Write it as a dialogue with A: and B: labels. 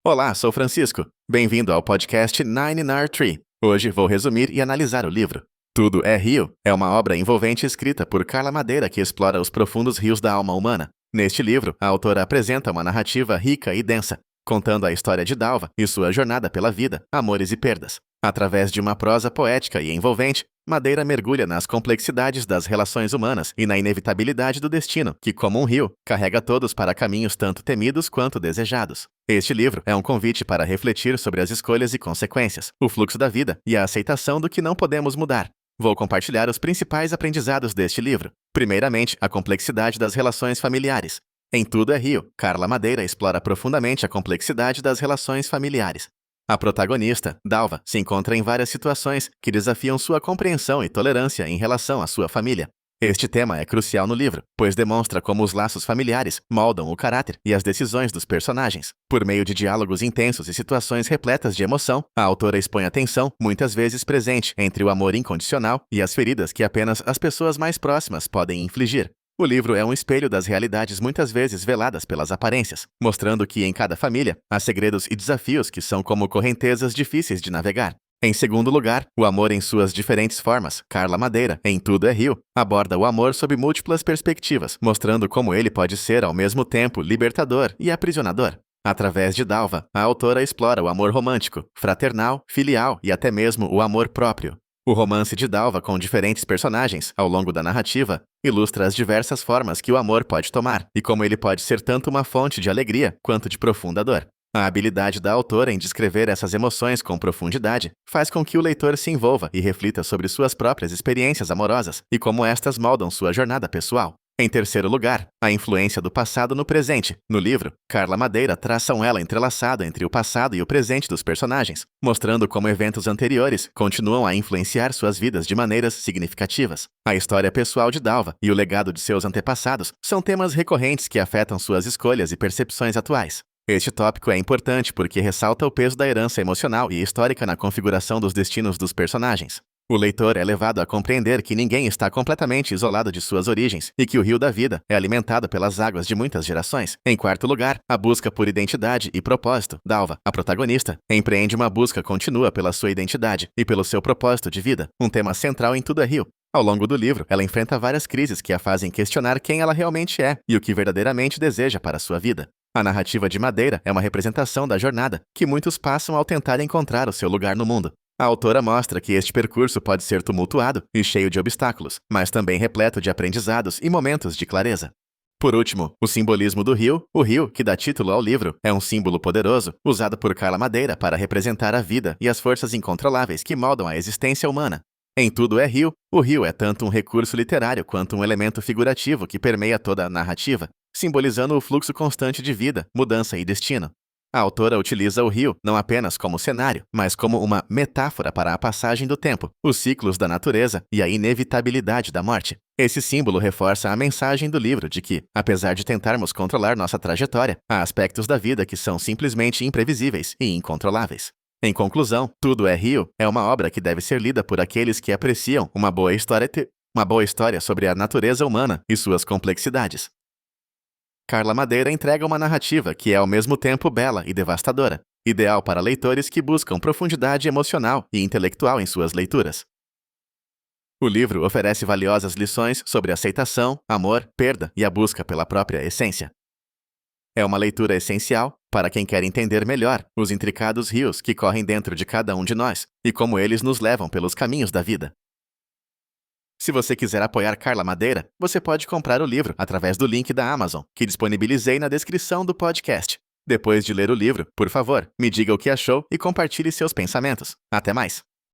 A: Olá, sou Francisco. Bem-vindo ao podcast Nine Nar Tree. Hoje vou resumir e analisar o livro. Tudo é Rio é uma obra envolvente escrita por Carla Madeira que explora os profundos rios da alma humana. Neste livro, a autora apresenta uma narrativa rica e densa, contando a história de Dalva e sua jornada pela vida, amores e perdas. Através de uma prosa poética e envolvente, Madeira mergulha nas complexidades das relações humanas e na inevitabilidade do destino, que, como um rio, carrega todos para caminhos tanto temidos quanto desejados. Este livro é um convite para refletir sobre as escolhas e consequências, o fluxo da vida e a aceitação do que não podemos mudar. Vou compartilhar os principais aprendizados deste livro. Primeiramente, a complexidade das relações familiares. Em Tudo é Rio, Carla Madeira explora profundamente a complexidade das relações familiares. A protagonista, Dalva, se encontra em várias situações que desafiam sua compreensão e tolerância em relação à sua família. Este tema é crucial no livro, pois demonstra como os laços familiares moldam o caráter e as decisões dos personagens. Por meio de diálogos intensos e situações repletas de emoção, a autora expõe a tensão, muitas vezes presente, entre o amor incondicional e as feridas que apenas as pessoas mais próximas podem infligir. O livro é um espelho das realidades muitas vezes veladas pelas aparências, mostrando que em cada família há segredos e desafios que são como correntezas difíceis de navegar. Em segundo lugar, o amor em suas diferentes formas. Carla Madeira, em Tudo é Rio, aborda o amor sob múltiplas perspectivas, mostrando como ele pode ser ao mesmo tempo libertador e aprisionador. Através de Dalva, a autora explora o amor romântico, fraternal, filial e até mesmo o amor próprio. O romance de Dalva com diferentes personagens, ao longo da narrativa, ilustra as diversas formas que o amor pode tomar e como ele pode ser tanto uma fonte de alegria quanto de profunda dor. A habilidade da autora em descrever essas emoções com profundidade faz com que o leitor se envolva e reflita sobre suas próprias experiências amorosas e como estas moldam sua jornada pessoal. Em terceiro lugar, a influência do passado no presente. No livro, Carla Madeira traça um elo entrelaçado entre o passado e o presente dos personagens, mostrando como eventos anteriores continuam a influenciar suas vidas de maneiras significativas. A história pessoal de Dalva e o legado de seus antepassados são temas recorrentes que afetam suas escolhas e percepções atuais. Este tópico é importante porque ressalta o peso da herança emocional e histórica na configuração dos destinos dos personagens. O leitor é levado a compreender que ninguém está completamente isolado de suas origens e que o rio da vida é alimentado pelas águas de muitas gerações. Em quarto lugar, a busca por identidade e propósito. Dalva, a protagonista, empreende uma busca contínua pela sua identidade e pelo seu propósito de vida, um tema central em Tudo é Rio. Ao longo do livro, ela enfrenta várias crises que a fazem questionar quem ela realmente é e o que verdadeiramente deseja para sua vida. A narrativa de Madeira é uma representação da jornada que muitos passam ao tentar encontrar o seu lugar no mundo. A autora mostra que este percurso pode ser tumultuado e cheio de obstáculos, mas também repleto de aprendizados e momentos de clareza. Por último, o simbolismo do rio. O rio, que dá título ao livro, é um símbolo poderoso, usado por Carla Madeira para representar a vida e as forças incontroláveis que moldam a existência humana. Em Tudo é Rio, o rio é tanto um recurso literário quanto um elemento figurativo que permeia toda a narrativa, simbolizando o fluxo constante de vida, mudança e destino. A autora utiliza o rio não apenas como cenário, mas como uma metáfora para a passagem do tempo, os ciclos da natureza e a inevitabilidade da morte. Esse símbolo reforça a mensagem do livro de que, apesar de tentarmos controlar nossa trajetória, há aspectos da vida que são simplesmente imprevisíveis e incontroláveis. Em conclusão, Tudo é Rio é uma obra que deve ser lida por aqueles que apreciam uma boa história sobre a natureza humana e suas complexidades. Carla Madeira entrega uma narrativa que é ao mesmo tempo bela e devastadora, ideal para leitores que buscam profundidade emocional e intelectual em suas leituras. O livro oferece valiosas lições sobre aceitação, amor, perda e a busca pela própria essência. É uma leitura essencial para quem quer entender melhor os intricados rios que correm dentro de cada um de nós e como eles nos levam pelos caminhos da vida. Se você quiser apoiar Carla Madeira, você pode comprar o livro através do link da Amazon, que disponibilizei na descrição do podcast. Depois de ler o livro, por favor, me diga o que achou e compartilhe seus pensamentos. Até mais!